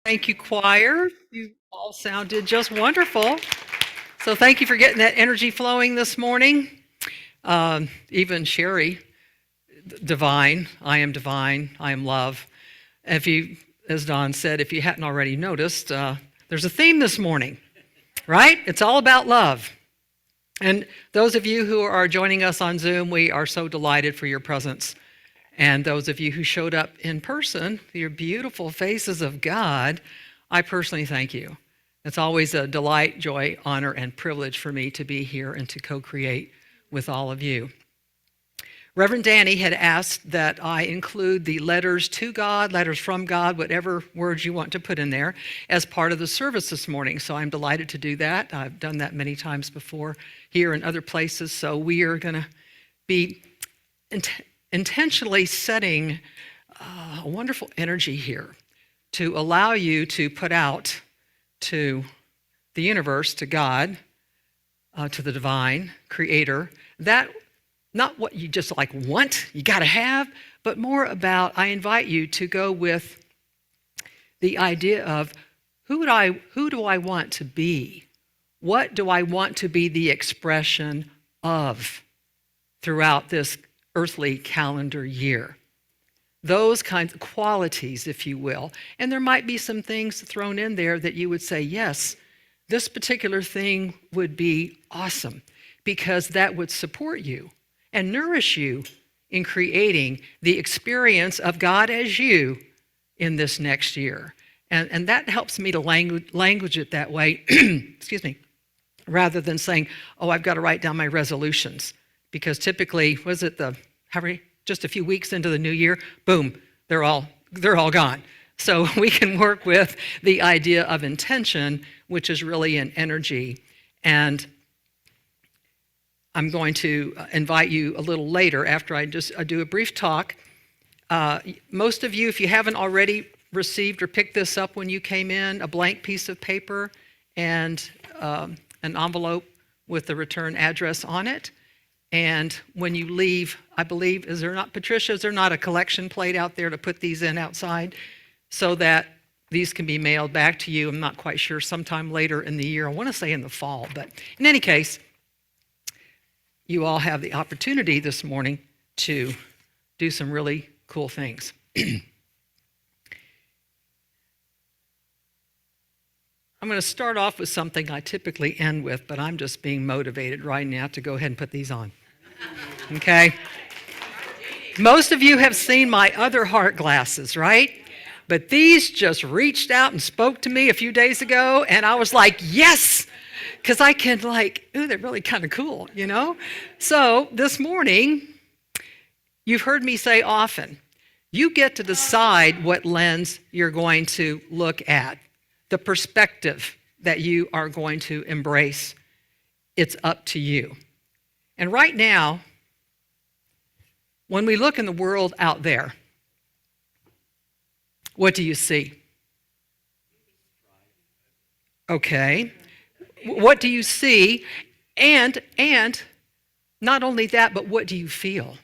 Thank you, choir. You all sounded just wonderful. So thank you for getting that energy flowing this morning. Even Sherry, divine, I am love. If you, as Don said, if you hadn't already noticed, there's a theme this morning, right? It's all about love. And those of you who are joining us on Zoom, we are so delighted for your presence. And those of you who showed up in person, your beautiful faces of God, I personally thank you. It's always a delight, joy, honor, and privilege for me to be here and to co-create with all of you. Reverend Danny had asked that I include the letters to God, letters from God, whatever words you want to put in there, as part of the service this morning. So I'm delighted to do that. I've done that many times before here and other places. So we are going to be intentionally setting a wonderful energy here to allow you to put out to the universe, to God, to the divine creator, that not what you just like want, you got to have, but more about, I invite you to go with the idea of who do I want to be? What do I want to be the expression of throughout this earthly calendar year? Those kinds of qualities, if you will. And there might be some things thrown in there that you would say, yes, this particular thing would be awesome because that would support you and nourish you in creating the experience of God as you in this next year. And that helps me to language it that way, excuse me, rather than saying, oh, I've got to write down my resolutions. Because typically, was it just a few weeks into the new year, boom, they're all gone. So we can work with the idea of intention, which is really an energy. And I'm going to invite you a little later after I do a brief talk. Most of you, if you haven't already received or picked this up when you came in, a blank piece of paper and an envelope with the return address on it. And when you leave, I believe, is there not a collection plate out there to put these in outside so that these can be mailed back to you? I'm not quite sure, sometime later in the year. I want to say in the fall, but in any case, you all have the opportunity this morning to do some really cool things. I'm going to start off with something I typically end with, but I'm just being motivated right now to go ahead and put these on. Okay? Most of you have seen my other heart glasses, right? But these just reached out and spoke to me a few days ago, and I was like, yes! Because I can they're really kind of cool, you know? So this morning, you've heard me say often, you get to decide what lens you're going to look at. The perspective that you are going to embrace, it's up to you. And right now, when we look in the world out there, what do you see? Okay. What do you see? And not only that, but what do you feel?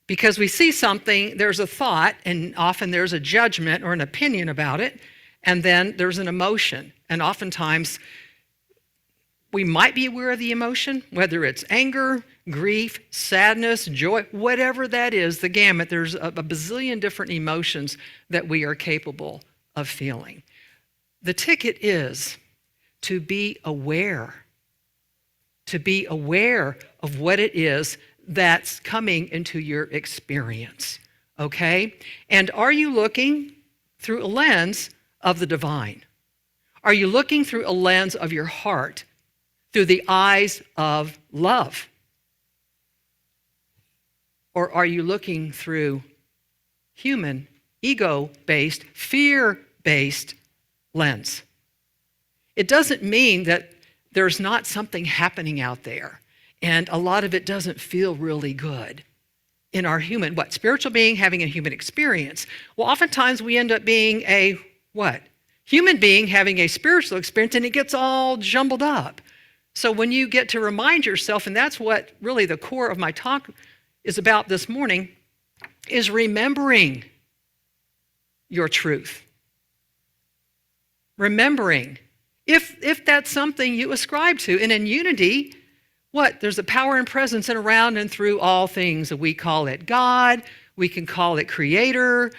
Because we see something, there's a thought, and often there's a judgment or an opinion about it. And then there's an emotion. And oftentimes, we might be aware of the emotion, whether it's anger, grief, sadness, joy, whatever that is, the gamut. There's a bazillion different emotions that we are capable of feeling. The ticket is to be aware of what it is that's coming into your experience, okay? And are you looking through a lens of the divine? Are you looking through a lens of your heart, through the eyes of love? Or are you looking through human, ego-based, fear-based lens? It doesn't mean that there's not something happening out there, and a lot of it doesn't feel really good in our spiritual being having a human experience. Well, oftentimes we end up being a human being having a spiritual experience, and it gets all jumbled up. So when you get to remind yourself, and that's what really the core of my talk is about this morning, is remembering your truth. remembering, if that's something you ascribe to. And in unity, what? There's a power and presence in around and through all things. We call it God. We can call it creator,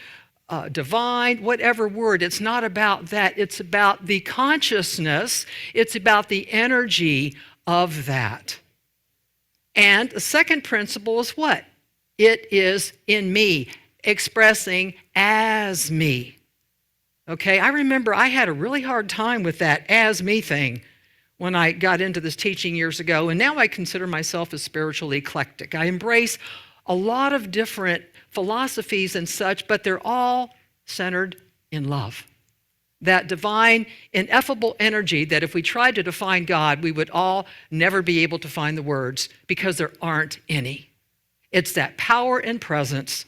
divine, whatever word. It's not about that. It's about the consciousness. It's about the energy of that. And the second principle is what? It is in me, expressing as me. Okay, I remember I had a really hard time with that as me thing when I got into this teaching years ago, and now I consider myself as spiritually eclectic. I embrace a lot of different philosophies and such, but they're all centered in love. That divine, ineffable energy that if we tried to define God, we would all never be able to find the words because there aren't any. It's that power and presence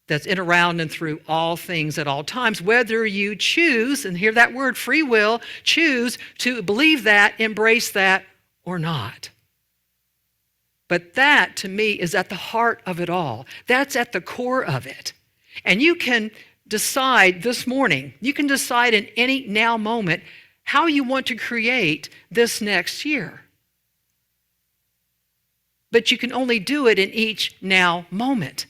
that's in, around, and through all things at all times, whether you choose, and hear that word, free will, choose to believe that, embrace that, or not. But that, to me, is at the heart of it all. That's at the core of it. And you can decide this morning, you can decide in any now moment how you want to create this next year. But you can only do it in each now moment.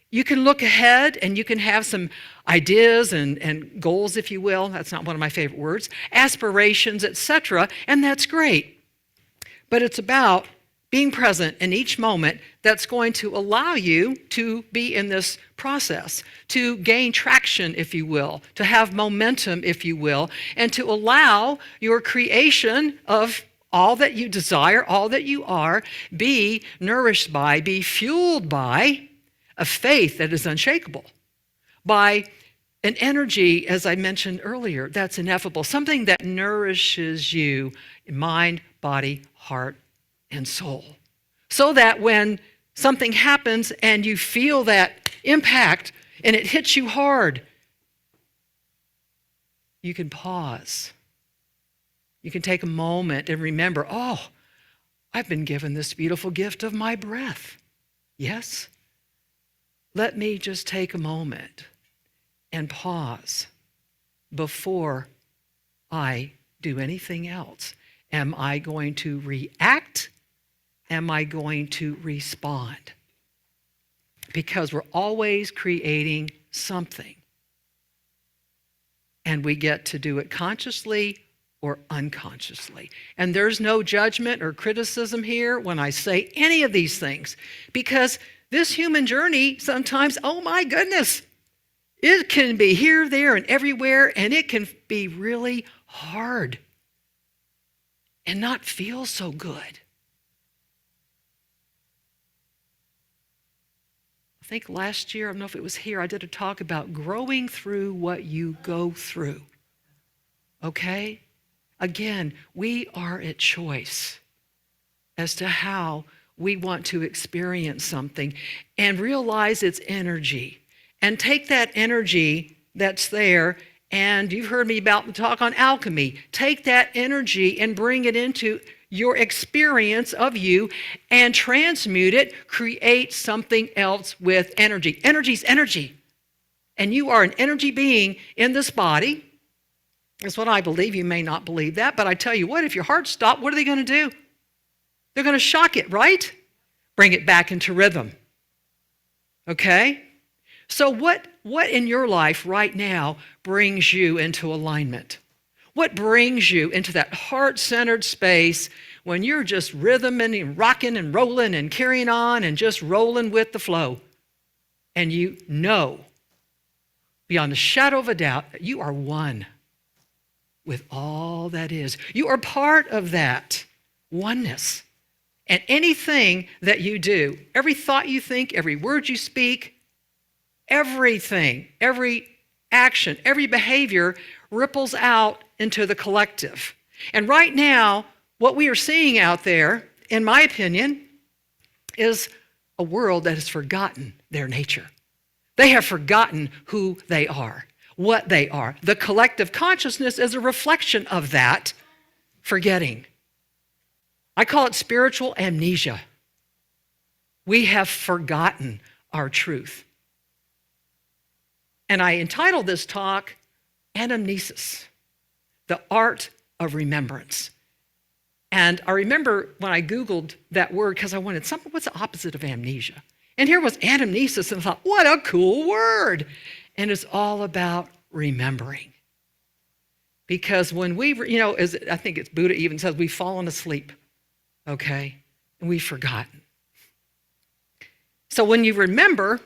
You can look ahead and you can have some ideas and goals, if you will. That's not one of my favorite words. Aspirations, etc. And that's great. But it's about being present in each moment that's going to allow you to be in this process, to gain traction, if you will, to have momentum, if you will, and to allow your creation of all that you desire, all that you are, be nourished by, be fueled by a faith that is unshakable, by an energy, as I mentioned earlier, that's ineffable, something that nourishes you in mind, body, heart, and soul. So that when something happens and you feel that impact and it hits you hard, you can pause. You can take a moment and remember, oh, I've been given this beautiful gift of my breath. Yes? Let me just take a moment and pause before I do anything else. Am I going to react? Am I going to respond? Because we're always creating something. And we get to do it consciously or unconsciously. And there's no judgment or criticism here when I say any of these things, because this human journey sometimes, oh my goodness, it can be here, there, and everywhere, and it can be really hard and not feel so good. I think last year, I don't know if it was here, I did a talk about growing through what you go through. Okay? Again, we are at choice as to how we want to experience something and realize its energy. And take that energy that's there, and you've heard me about the talk on alchemy. Take that energy and bring it into your experience of you and transmute it, create something else with energy. Energy's energy. And you are an energy being in this body. That's what I believe. You may not believe that, but I tell you what, if your heart stopped, what are they going to do? They're going to shock it, right? Bring it back into rhythm. Okay? So what in your life right now brings you into alignment? What brings you into that heart-centered space when you're just rhythming and rocking and rolling and carrying on and just rolling with the flow? And you know, beyond a shadow of a doubt, that you are one with all that is. You are part of that oneness. And anything that you do, every thought you think, every word you speak, everything, every action, every behavior ripples out into the collective. And right now, what we are seeing out there, in my opinion, is a world that has forgotten their nature. They have forgotten who they are, what they are. The collective consciousness is a reflection of that forgetting. I call it spiritual amnesia. We have forgotten our truth. And I entitled this talk, Anamnesis. the art of remembrance. And I remember when I Googled that word because I wanted something, what's the opposite of amnesia? And here was anamnesis, and I thought, what a cool word. And it's all about remembering. Because when we, as I think it's Buddha even says, we've fallen asleep, okay? And we've forgotten. So when you remember,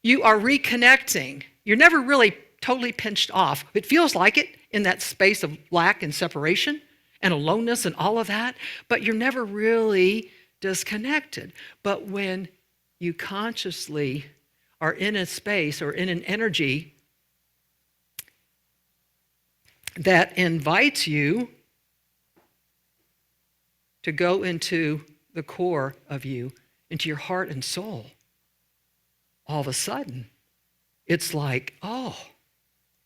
you are reconnecting. You're never really totally pinched off. It feels like it in that space of lack and separation and aloneness and all of that, but you're never really disconnected. But when you consciously are in a space or in an energy that invites you to go into the core of you, into your heart and soul, all of a sudden, it's like, oh,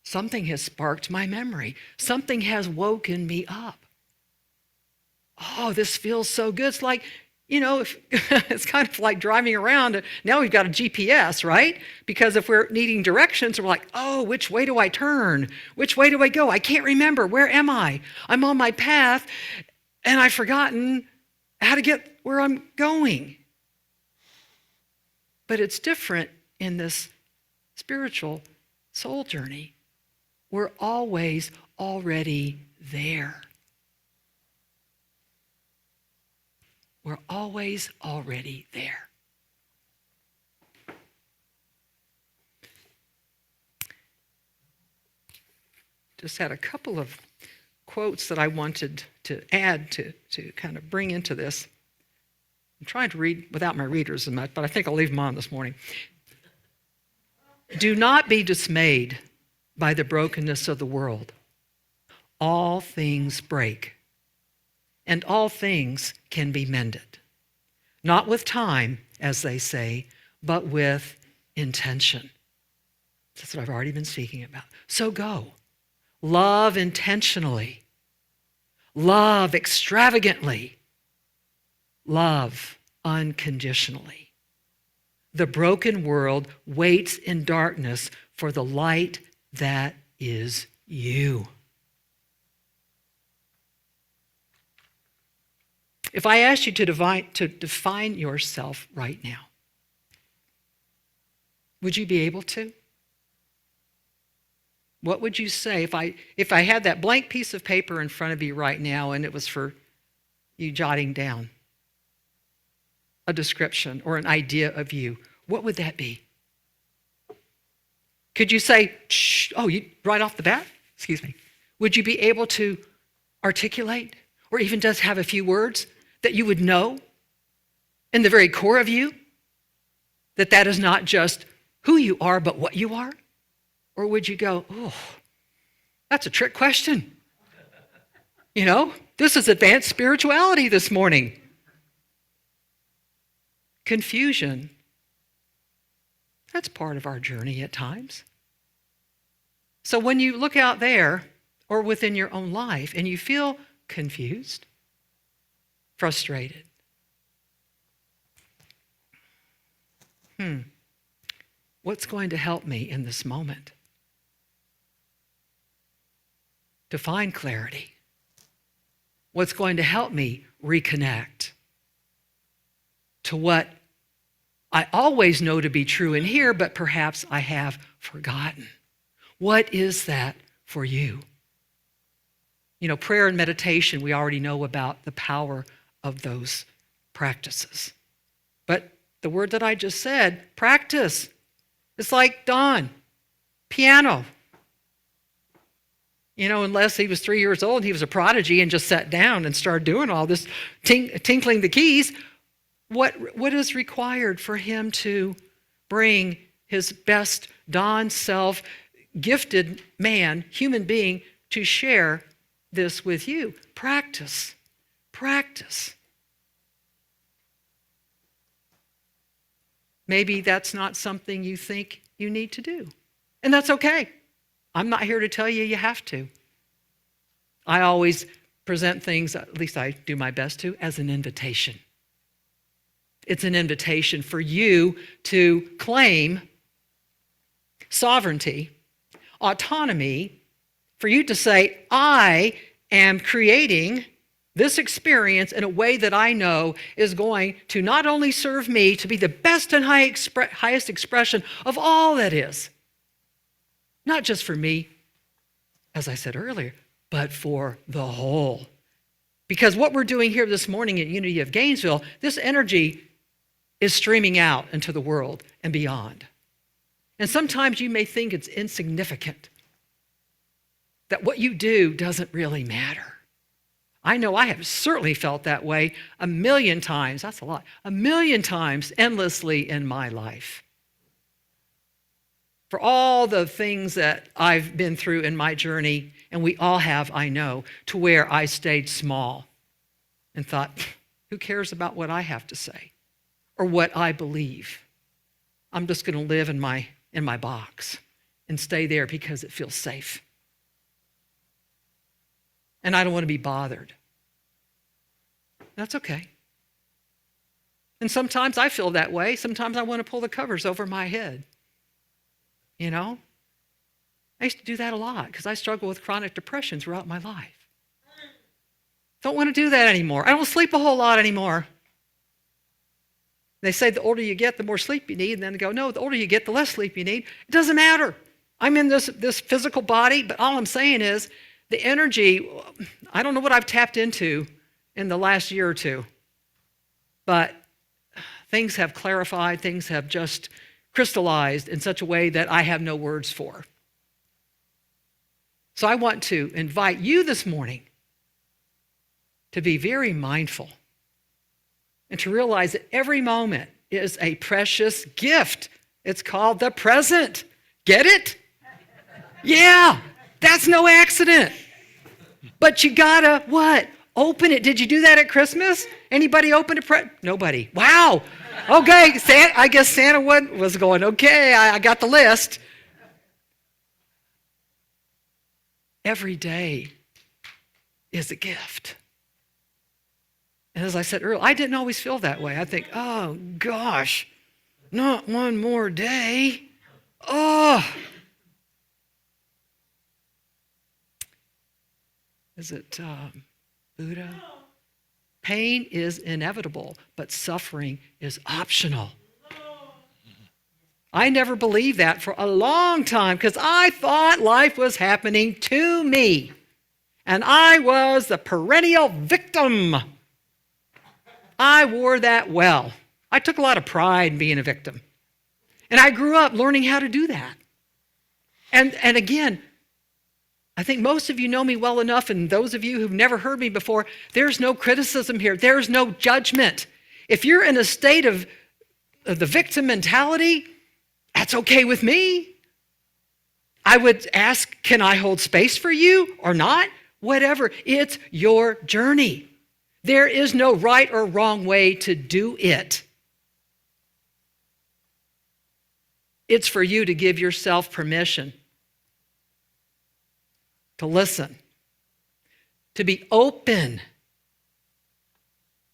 something has sparked my memory. Something has woken me up. Oh, this feels so good. It's like, it's kind of like driving around. Now we've got a GPS, right? Because if we're needing directions, we're like, oh, which way do I turn? Which way do I go? I can't remember. Where am I? I'm on my path, and I've forgotten how to get where I'm going. But it's different in this spiritual soul journey. We're always already there. We're always already there. Just had a couple of quotes that I wanted to add to kind of bring into this. I'm trying to read without my readers as much, but I think I'll leave them on this morning. Do not be dismayed by the brokenness of the world. All things break, and all things can be mended. Not with time, as they say, but with intention. That's what I've already been speaking about. So go. Love intentionally. Love extravagantly. Love unconditionally. The broken world waits in darkness for the light that is you. If I asked you to define yourself right now, would you be able to? What would you say if I had that blank piece of paper in front of you right now and it was for you jotting down a description or an idea of you? What would that be? Could you say, right off the bat? Excuse me. Would you be able to articulate or even just have a few words that you would know in the very core of you that is not just who you are, but what you are? Or would you go, oh, that's a trick question. This is advanced spirituality this morning. Confusion, that's part of our journey at times. So when you look out there or within your own life and you feel confused, frustrated, what's going to help me in this moment to find clarity? What's going to help me reconnect to what I always know to be true in here, but perhaps I have forgotten? What is that for you? Prayer and meditation, we already know about the power of those practices. But the word that I just said, practice, it's like Don, piano. Unless he was 3 years old, he was a prodigy and just sat down and started doing all this, tinkling the keys. What is required for him to bring his best Don self, gifted man, human being, to share this with you? Practice. Practice. Maybe that's not something you think you need to do. And that's okay. I'm not here to tell you have to. I always present things, at least I do my best to, as an invitation. It's an invitation for you to claim sovereignty, autonomy, For you to say, I am creating this experience in a way that I know is going to not only serve me to be the best and highest expression of all that is, not just for me, as I said earlier, but for the whole. Because what we're doing here this morning at Unity of Gainesville, this energy is streaming out into the world and beyond. And sometimes you may think it's insignificant, that what you do doesn't really matter. I know I have certainly felt that way 1,000,000 times, that's a lot, 1,000,000 times endlessly in my life. For all the things that I've been through in my journey, and we all have, I know, to where I stayed small and thought, who cares about what I have to say or what I believe? I'm just going to live in my box and stay there because it feels safe. And I don't want to be bothered. That's okay. And sometimes I feel that way. Sometimes I want to pull the covers over my head. You know? I used to do that a lot because I struggled with chronic depression throughout my life. Don't want to do that anymore. I don't sleep a whole lot anymore. They say the older you get, the more sleep you need. And then they go, no, the older you get, the less sleep you need. It doesn't matter. I'm in this physical body, but all I'm saying is the energy, I don't know what I've tapped into in the last year or two, but things have clarified, things have just crystallized in such a way that I have no words for. So I want to invite you this morning to be very mindful and to realize that every moment is a precious gift. It's called the present. Get it? Yeah, that's no accident. But you gotta what? Open it. Did you do that at Christmas? Anybody open a Nobody. Wow. Okay, I guess Santa was going, okay, I got the list. Every day is a gift. And as I said earlier, I didn't always feel that way. I think, oh gosh, not one more day. Oh. Is it Buddha? Pain is inevitable, but suffering is optional. I never believed that for a long time because I thought life was happening to me. And I was the perennial victim. I wore that well. I took a lot of pride in being a victim. And I grew up learning how to do that. And again, I think most of you know me well enough, and those of you who've never heard me before, there's no criticism here. There's no judgment. If you're in a state of the victim mentality, that's okay with me. I would ask, can I hold space for you or not? Whatever. It's your journey. There is no right or wrong way to do it. It's for you to give yourself permission to listen, to be open.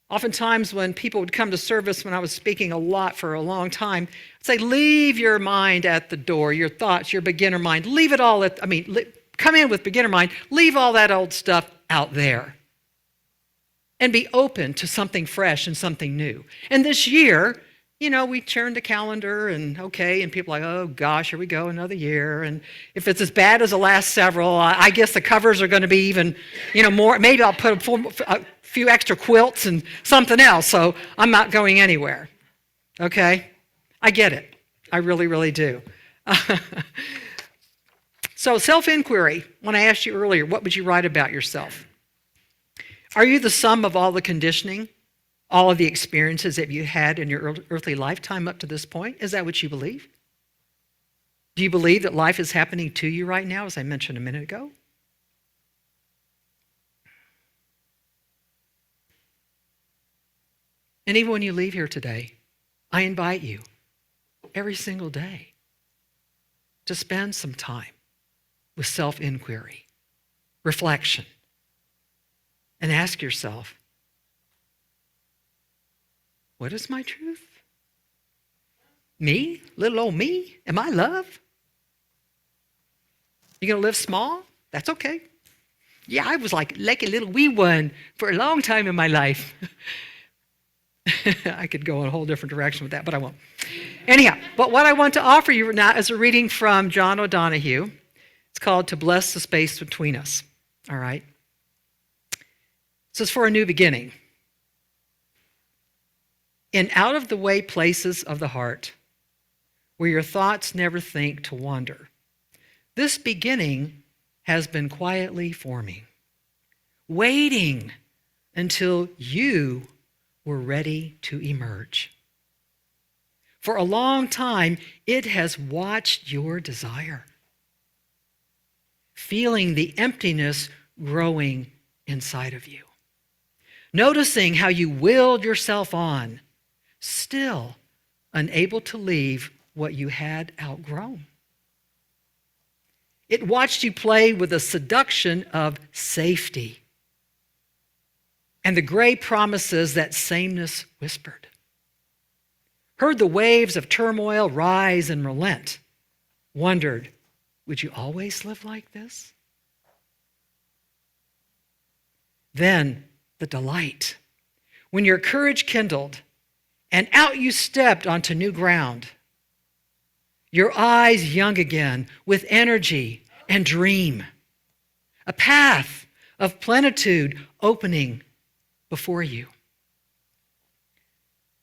Oftentimes when people would come to service, when I was speaking a lot for a long time, I'd say, leave your mind at the door, your thoughts, your beginner mind. Leave it all come in with beginner mind. Leave all that old stuff out there. And be open to something fresh and something new. And this year, we turned the calendar and people are like, oh gosh, here we go, another year. And if it's as bad as the last several, I guess the covers are going to be even, more. Maybe I'll put a few extra quilts and something else, so I'm not going anywhere. Okay? I get it. I really, really do. So self-inquiry, when I asked you earlier, what would you write about yourself? Are you the sum of all the conditioning? All of the experiences that you had in your earthly lifetime up to this point? Is that what you believe? Do you believe that life is happening to you right now, as I mentioned a minute ago? And even when you leave here today, I invite you every single day to spend some time with self-inquiry, reflection, and ask yourself, what is my truth? Me? Little old me? Am I love? You going to live small? That's okay. Yeah, I was like a little wee one for a long time in my life. I could go in a whole different direction with that, but I won't. Anyhow, but what I want to offer you now is a reading from John O'Donohue. It's called To Bless the Space Between Us. All right? This is for a new beginning. In out-of-the-way places of the heart, where your thoughts never think to wander, this beginning has been quietly forming, waiting until you were ready to emerge. For a long time, it has watched your desire, feeling the emptiness growing inside of you, noticing how you willed yourself on, still unable to leave what you had outgrown. It watched you play with the seduction of safety and the gray promises that sameness whispered. Heard the waves of turmoil rise and relent. Wondered, would you always live like this? Then the delight, when your courage kindled and out you stepped onto new ground, your eyes young again with energy and dream, a path of plenitude opening before you.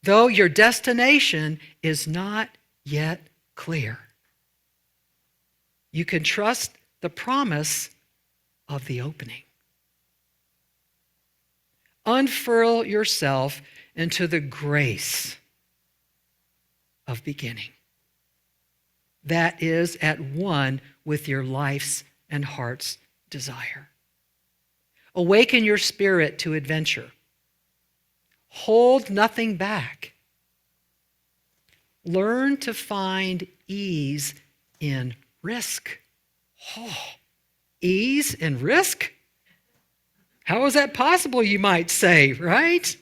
Though your destination is not yet clear, you can trust the promise of the opening. Unfurl yourself into the grace of beginning that is at one with your life's and heart's desire. Awaken your spirit to adventure. Hold nothing back. Learn to find ease in risk. Oh, ease in risk? How is that possible, you might say, right?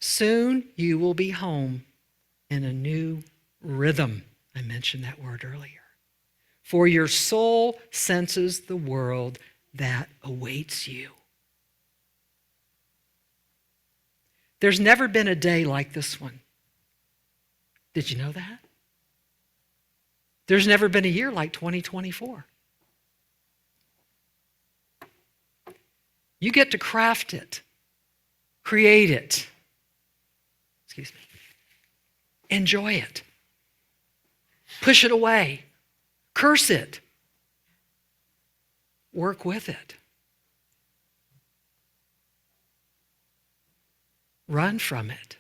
Soon you will be home in a new rhythm. I mentioned that word earlier. For your soul senses the world that awaits you. There's never been a day like this one. Did you know that? There's never been a year like 2024. You get to craft it, create it, enjoy it, push it away, curse it, work with it, run from it,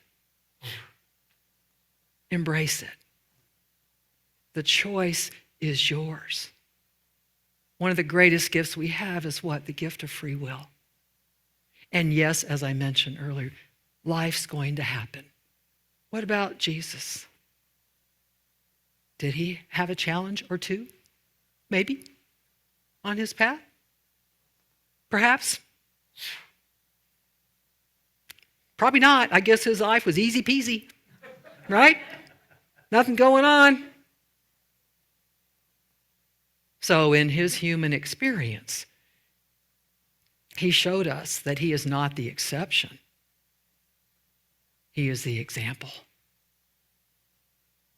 embrace it. The choice is yours. One of the greatest gifts we have is what? The gift of free will. And yes, as I mentioned earlier, life's going to happen. What about Jesus? Did he have a challenge or two? Maybe on his path? Perhaps? Probably not. I guess his life was easy peasy, right? Nothing going on. So in his human experience, he showed us that he is not the exception. He is the example.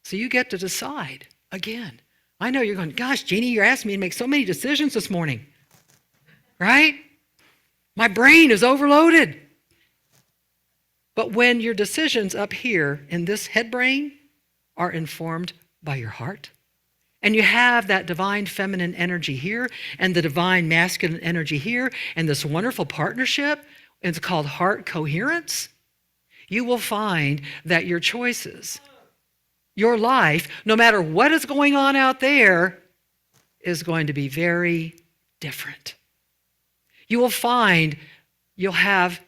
So you get to decide. Again, I know you're going, gosh, Jeanie, you're asking me to make so many decisions this morning. Right? My brain is overloaded. But when your decisions up here in this head brain are informed by your heart, and you have that divine feminine energy here and the divine masculine energy here and this wonderful partnership, and it's called heart coherence, you will find that your choices, your life, no matter what is going on out there, is going to be very different. You will find you'll have,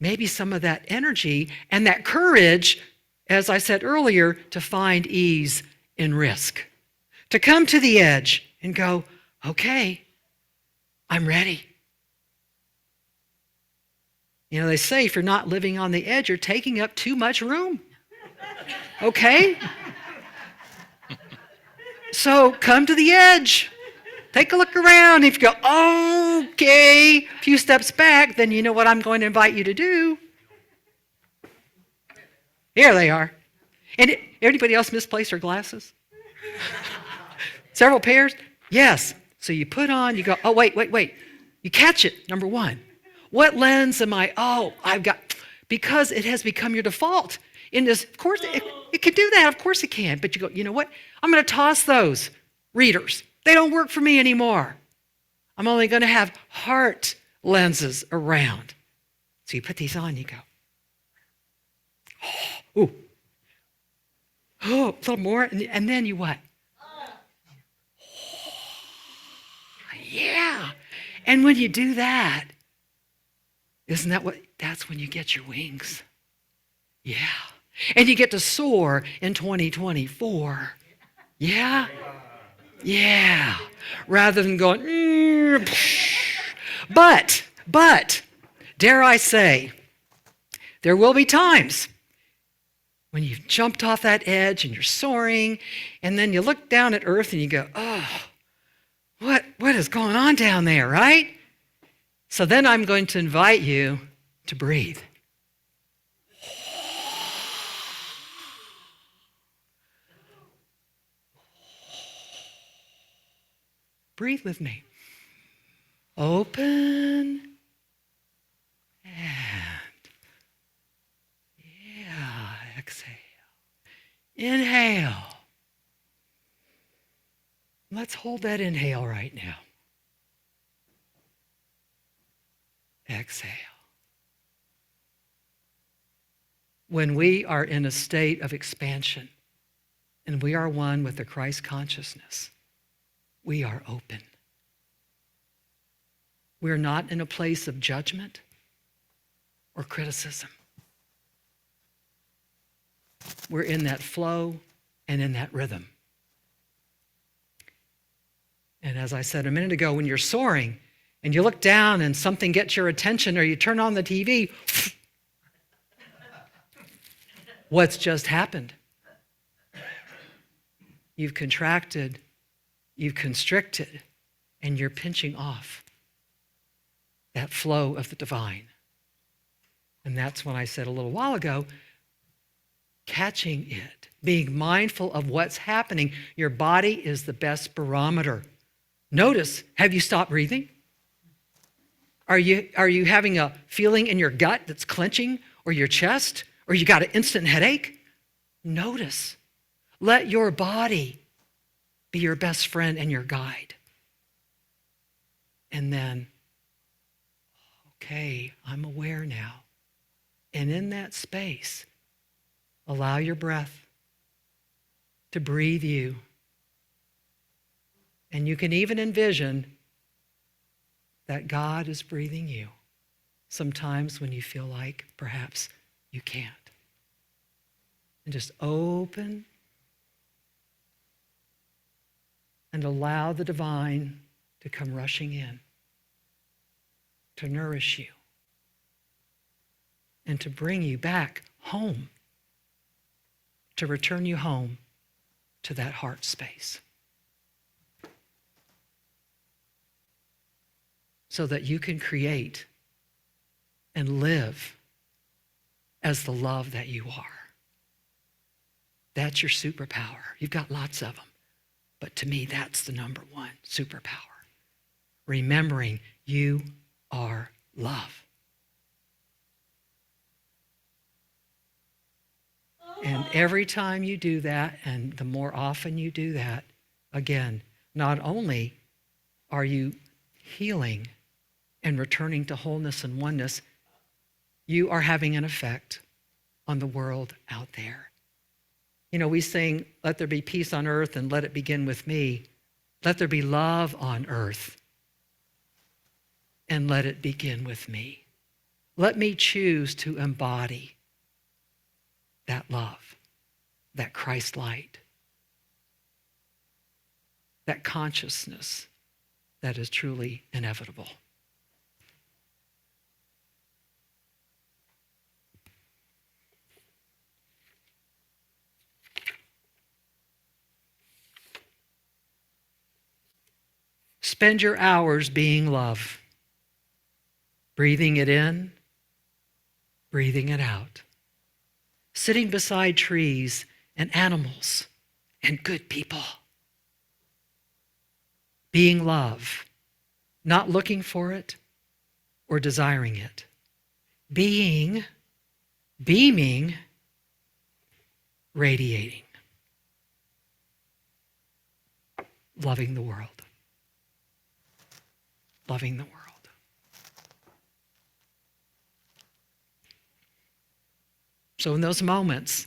maybe some of that energy and that courage, as I said earlier, to find ease in risk. To come to the edge and go, okay, I'm ready. You know, they say if you're not living on the edge, you're taking up too much room. Okay? So come to the edge. Take a look around. If you go, okay, a few steps back, then you know what I'm going to invite you to do. Here they are. And anybody else misplace their glasses? Several pairs? Yes. So you put on, you go, oh, wait. You catch it, number one. What lens am I? Oh, I've got, because it has become your default. In this, of course, it can do that. Of course it can. But you go, you know what? I'm going to toss those readers. They don't work for me anymore. I'm only going to have heart lenses around. So you put these on, you go, oh, a little more. And then you what? Yeah. And when you do that, that's when you get your wings. Yeah. And you get to soar in 2024. Yeah? Yeah. Rather than going, but, dare I say, there will be times when you've jumped off that edge and you're soaring, and then you look down at earth and you go, oh, what is going on down there, right? So then I'm going to invite you to breathe. Breathe with me. Open and exhale. Inhale. Let's hold that inhale right now. Exhale. When we are in a state of expansion and we are one with the Christ consciousness, we are open. We're not in a place of judgment or criticism. We're in that flow and in that rhythm. And as I said a minute ago, when you're soaring and you look down and something gets your attention or you turn on the TV, what's just happened? You've contracted, you've constricted, and you're pinching off that flow of the divine. And that's when I said a little while ago, catching it, being mindful of what's happening. Your body is the best barometer. Notice, have you stopped breathing? Are you having a feeling in your gut that's clenching, or your chest, or you got an instant headache? Notice. Let your body be your best friend and your guide. And then, okay, I'm aware now. And in that space, allow your breath to breathe you. And you can even envision that God is breathing you sometimes when you feel like perhaps you can't. And just open and allow the divine to come rushing in to nourish you and to bring you back home, to return you home to that heart space, so that you can create and live as the love that you are. That's your superpower. You've got lots of them, but to me, that's the number one superpower. Remembering you are love. And every time you do that, and the more often you do that, again, not only are you healing and returning to wholeness and oneness, you are having an effect on the world out there. You know, we sing, let there be peace on earth and let it begin with me. Let there be love on earth and let it begin with me. Let me choose to embody that love, that Christ light, that consciousness that is truly inevitable. Spend your hours being love, breathing it in, breathing it out, sitting beside trees and animals and good people, being love, not looking for it or desiring it, being, beaming, radiating, loving the world. Loving the world. So in those moments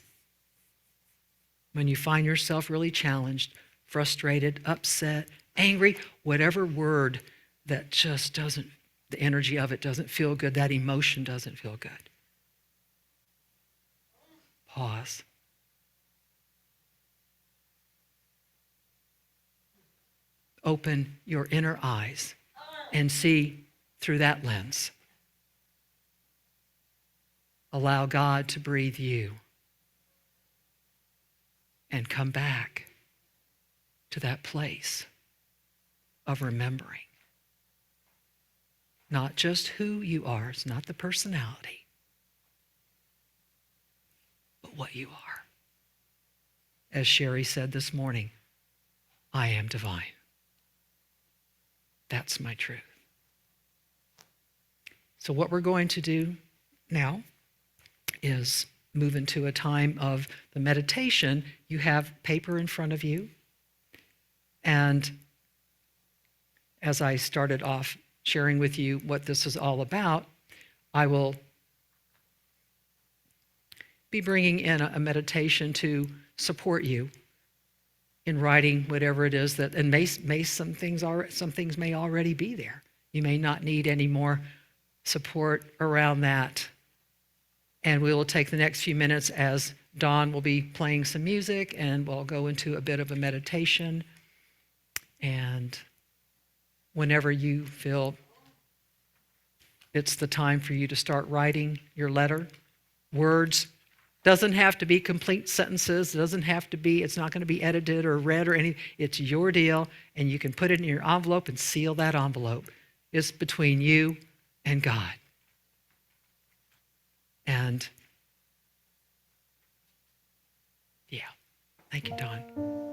when you find yourself really challenged, frustrated, upset, angry, whatever word that just doesn't, the energy of it doesn't feel good, that emotion doesn't feel good. Pause. Open your inner eyes and see through that lens. Allow God to breathe you and come back to that place of remembering. Not just who you are, it's not the personality, but what you are. As Sherry said this morning, I am divine. That's my truth. So what we're going to do now is move into a time of the meditation. You have paper in front of you. And as I started off sharing with you what this is all about, I will be bringing in a meditation to support you in writing whatever it is that, and some things may already be there. You may not need any more support around that. And we will take the next few minutes as Dawn will be playing some music, and we'll go into a bit of a meditation. And whenever you feel it's the time for you to start writing your letter, words, doesn't have to be complete sentences, it's not going to be edited or read or anything. It's your deal, and you can put it in your envelope and seal that envelope. It's between you and God. And yeah, thank you, Dawn.